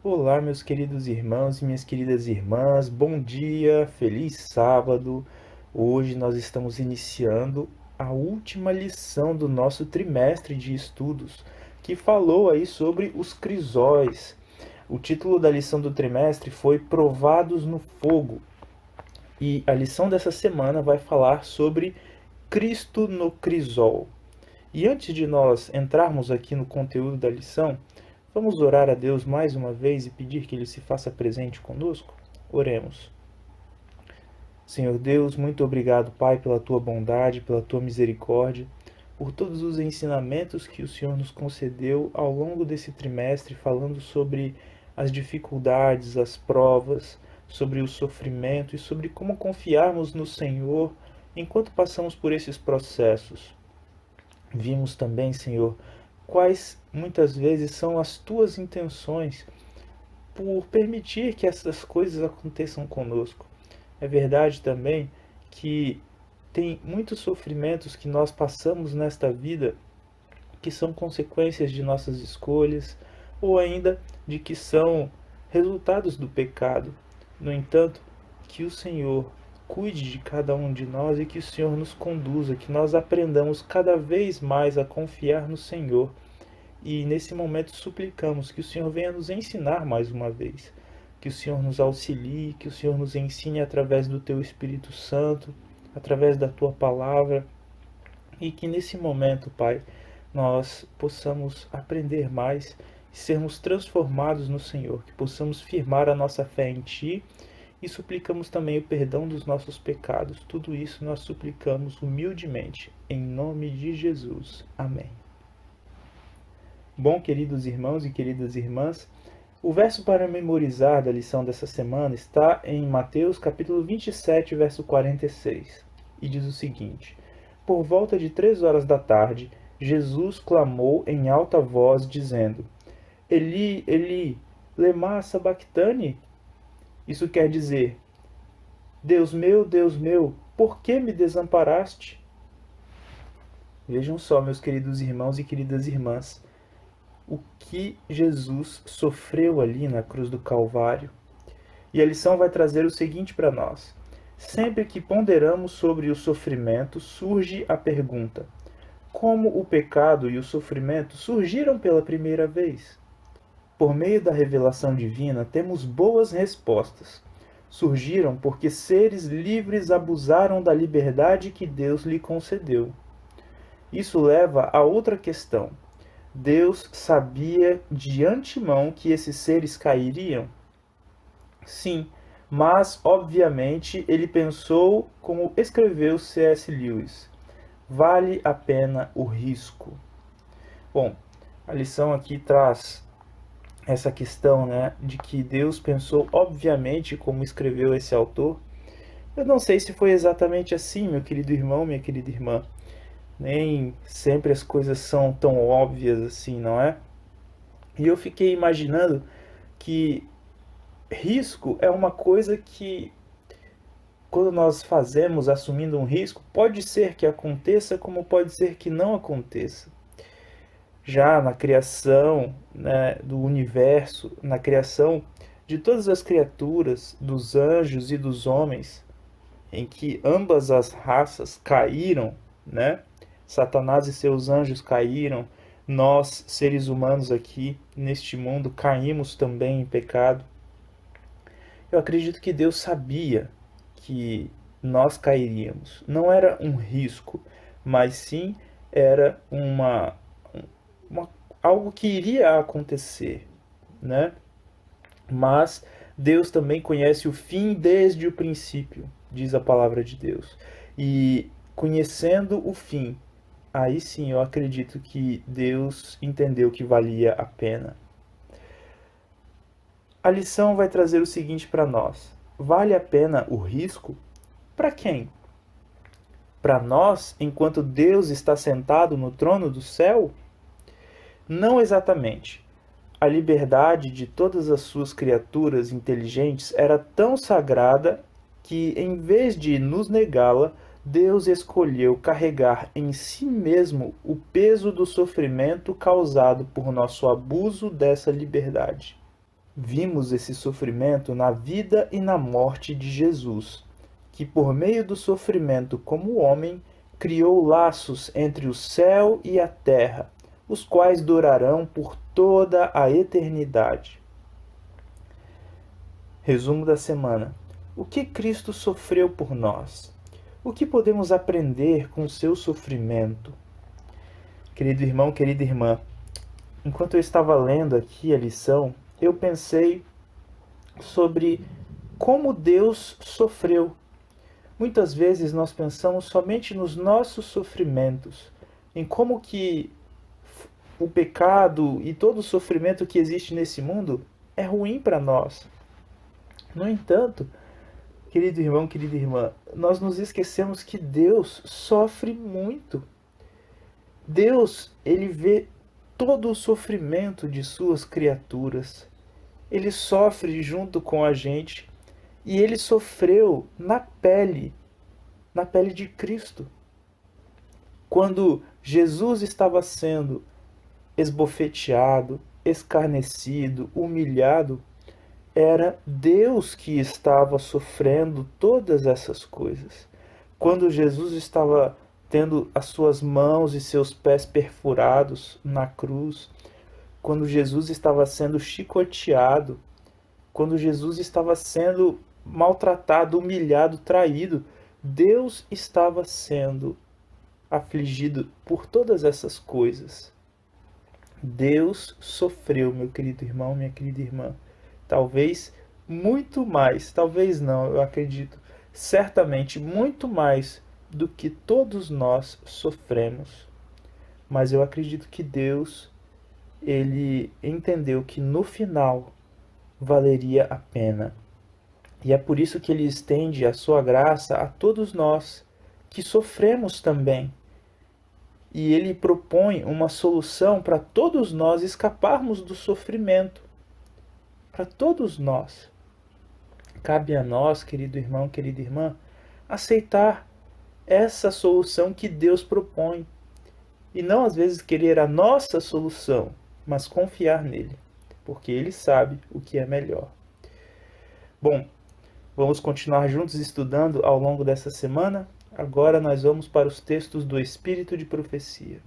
Olá, meus queridos irmãos e minhas queridas irmãs, bom dia, feliz sábado. Hoje nós estamos iniciando a última lição do nosso trimestre de estudos, que falou aí sobre os crisóis. O título da lição do trimestre foi Provados no Fogo, e a lição dessa semana vai falar sobre Cristo no crisol. E antes de nós entrarmos aqui no conteúdo da lição, vamos orar a Deus mais uma vez e pedir que Ele se faça presente conosco? Oremos. Senhor Deus, muito obrigado, Pai, pela Tua bondade, pela Tua misericórdia, por todos os ensinamentos que o Senhor nos concedeu ao longo desse trimestre, falando sobre as dificuldades, as provas, sobre o sofrimento e sobre como confiarmos no Senhor enquanto passamos por esses processos. Vimos também, Senhor, quais muitas vezes são as tuas intenções por permitir que essas coisas aconteçam conosco. É verdade também que tem muitos sofrimentos que nós passamos nesta vida que são consequências de nossas escolhas ou ainda de que são resultados do pecado. No entanto, que o Senhor cuide de cada um de nós e que o Senhor nos conduza, que nós aprendamos cada vez mais a confiar no Senhor. E nesse momento suplicamos que o Senhor venha nos ensinar mais uma vez, que o Senhor nos auxilie, que o Senhor nos ensine através do Teu Espírito Santo, através da Tua palavra, e que nesse momento, Pai, nós possamos aprender mais e sermos transformados no Senhor, que possamos firmar a nossa fé em Ti e suplicamos também o perdão dos nossos pecados. Tudo isso nós suplicamos humildemente, em nome de Jesus. Amém. Bom, queridos irmãos e queridas irmãs, o verso para memorizar da lição dessa semana está em Mateus capítulo 27, verso 46, e diz o seguinte: Por volta de 3 horas da tarde, Jesus clamou em alta voz, dizendo: Eli, Eli, lema sabachthani? Isso quer dizer: Deus meu, por que me desamparaste? Vejam só, meus queridos irmãos e queridas irmãs, o que Jesus sofreu ali na cruz do Calvário. E a lição vai trazer o seguinte para nós: sempre que ponderamos sobre o sofrimento, surge a pergunta: como o pecado e o sofrimento surgiram pela primeira vez? Por meio da revelação divina, temos boas respostas. Surgiram porque seres livres abusaram da liberdade que Deus lhe concedeu. Isso leva a outra questão: Deus sabia de antemão que esses seres cairiam? Sim, mas obviamente ele pensou como escreveu C.S. Lewis: vale a pena o risco. Bom, a lição aqui traz essa questão, né, de que Deus pensou obviamente como escreveu esse autor. Eu não sei se foi exatamente assim, meu querido irmão, minha querida irmã. Nem sempre as coisas são tão óbvias assim, não é? E eu fiquei imaginando que risco é uma coisa que, quando nós fazemos assumindo um risco, pode ser que aconteça, como pode ser que não aconteça. Já na criação, né, do universo, na criação de todas as criaturas, dos anjos e dos homens, em que ambas as raças caíram, né? Satanás e seus anjos caíram, nós, seres humanos aqui neste mundo, caímos também em pecado. Eu acredito que Deus sabia que nós cairíamos. Não era um risco, mas sim era uma algo que iria acontecer, né? Mas Deus também conhece o fim desde o princípio, diz a palavra de Deus. E conhecendo o fim, aí sim eu acredito que Deus entendeu que valia a pena. A lição vai trazer o seguinte para nós: vale a pena o risco? Para quem? Para nós, enquanto Deus está sentado no trono do céu? Não exatamente. A liberdade de todas as suas criaturas inteligentes era tão sagrada que, em vez de nos negá-la, Deus escolheu carregar em si mesmo o peso do sofrimento causado por nosso abuso dessa liberdade. Vimos esse sofrimento na vida e na morte de Jesus, que por meio do sofrimento como homem, criou laços entre o céu e a terra, os quais durarão por toda a eternidade. Resumo da semana. O que Cristo sofreu por nós? O que podemos aprender com o seu sofrimento? Querido irmão, querida irmã, enquanto eu estava lendo aqui a lição, eu pensei sobre como Deus sofreu. Muitas vezes nós pensamos somente nos nossos sofrimentos, em como que o pecado e todo o sofrimento que existe nesse mundo é ruim para nós. No entanto, querido irmão, querida irmã, nós nos esquecemos que Deus sofre muito. Deus, ele vê todo o sofrimento de suas criaturas. Ele sofre junto com a gente e ele sofreu na pele de Cristo. Quando Jesus estava sendo esbofeteado, escarnecido, humilhado, era Deus que estava sofrendo todas essas coisas. Quando Jesus estava tendo as suas mãos e seus pés perfurados na cruz, quando Jesus estava sendo chicoteado, quando Jesus estava sendo maltratado, humilhado, traído, Deus estava sendo afligido por todas essas coisas. Deus sofreu, meu querido irmão, minha querida irmã. Talvez muito mais, talvez não, eu acredito, certamente muito mais do que todos nós sofremos. Mas eu acredito que Deus, ele entendeu que no final valeria a pena. E é por isso que ele estende a sua graça a todos nós que sofremos também. E ele propõe uma solução para todos nós escaparmos do sofrimento. Para todos nós. Cabe a nós, querido irmão, querida irmã, aceitar essa solução que Deus propõe. E não às vezes querer a nossa solução, mas confiar nele, porque ele sabe o que é melhor. Bom, vamos continuar juntos estudando ao longo dessa semana. Agora nós vamos para os textos do Espírito de Profecia.